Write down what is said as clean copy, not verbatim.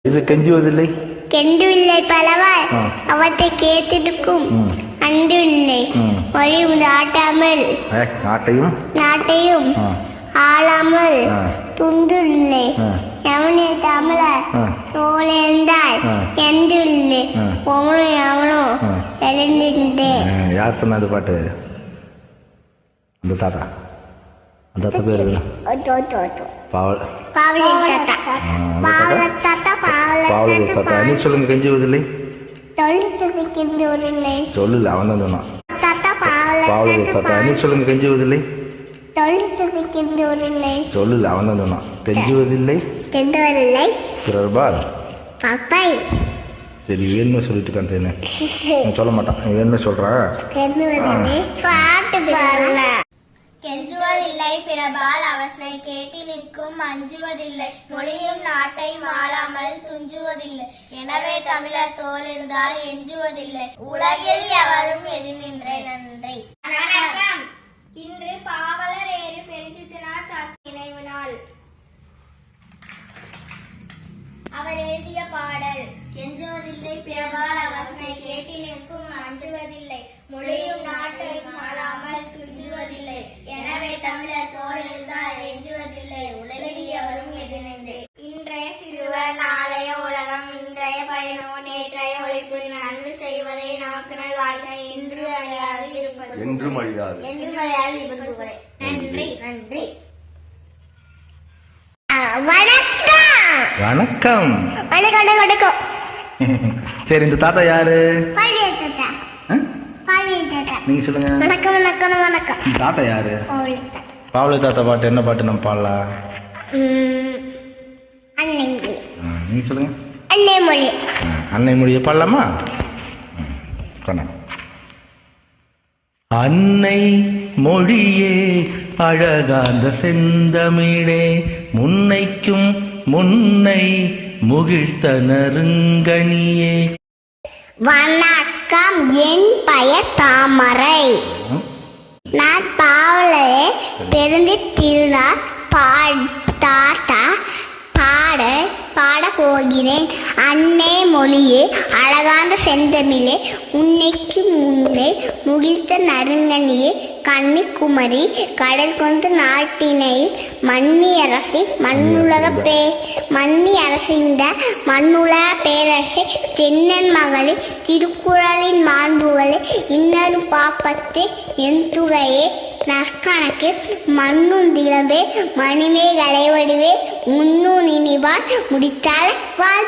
இது கெஞ்சுவதில்லை. கெண்டுவில்லை பலவாய் அவத்தை கேத்திருக்கும் அண்டுவில்லை வழியும் நாட்டையும் ஆளாமல் துண்டுவில்லை எவனே தமிழ தோழந்தாய் எந்துவில்லை ஒவனும் எவனும் எழுந்திருந்தேன். யார் சொன்னது பாட்டு? அந்த தாத்தா. அந்த தாத்தா பேரு நீ சொல்லுங்க. கெஞ்சுவதில்லை சொல்லல, அவன் தான் சொன்னான். பாவலது தாத்தா நீ சொல்லுங்க. கெஞ்சுவதில்லை சொல்லல, அவன் தான் சொன்னான். கெஞ்சுவதில்லை பிறர்பால். சரி வேணுமே சொல்லிட்டு இருக்கான். சொல்ல மாட்டான், வேணுமே சொல்றான். கெஞ்சுவதில்லை பிறபால் அவசனை கேட்டி நிற்கும் அஞ்சுவதில்லை மொழியும் நாட்டையும் ஆளாமல் துஞ்சுவதில்லை எனவே தமிழர் தோல் இருந்தால் எஞ்சுவதில்லை உலகில் எவரும் எது நின்றே நன்றி. இன்று பாவலர் ஏறு பெருஞ்சித்தினார் நினைவு நாள். அவர் எழுதிய பாடல். கெஞ்சுவதில்லை பிறபால் அவசனை கேட்டி நிற்கும் அஞ்சுவதில்லை மொழியும் நாட்டையும் ஆளாமல் துஞ்சுவதில்லை எனவே தமிழர் தோல் இருந்தால் எஞ்சுவதில்லை உலகில் எவரும் எது நின்றே. இன்றைய சிறுவர் நாளைய உலகம் இன்றைய பயனோ நேற்றைய உழைப்பு நன்மை செய்வதை நமக்கு நல் வாழ்க்கை என்று அழியாது இருப்பது என்றும் அழியாது இருப்பது. நன்றி நன்றி. வணக்கம். சரி இந்த தாத்தா யாரு? நீங்க சொல்லுங்க. வணக்கம் வணக்கம் வணக்கம். தாத்தா யாரு? பாவலை தாத்தா பாட்டு என்ன பாட்டு நம்ம பாடலாம்? நீங்க சொல்லுங்க. அன்னை மொழியை பாடலாமா? அன்னை மொழியே அழகாந்த செந்தமிழே முன்னைக்கும் முன்னை முகிழ்த்த நறுங்கணியே. வணக்கம், என் பெயர் தாமரை. நான் பாவலரே பெருந்தி திருநாள் பாட போகிறேன். அன்னை மொழியே அழகாந்த செந்தமிழே உன்னைக்கு முன்னே முகிழ்த்த நறுங்கனியே கன்னிக்குமரி கடல் கொண்டு நாட்டினை மன்னி அரசி இந்த மண்ணுலக பேரரசை தென்னன் மகளே திருக்குறளின் மாண்புகளே இன்னரும் பாப்பத்தே என் துகையே நற்கணக்கு மண்ணுந்திலவே மணிமே கலைவடிவே முன்னு நினைவால் முடித்தால் வாழ்.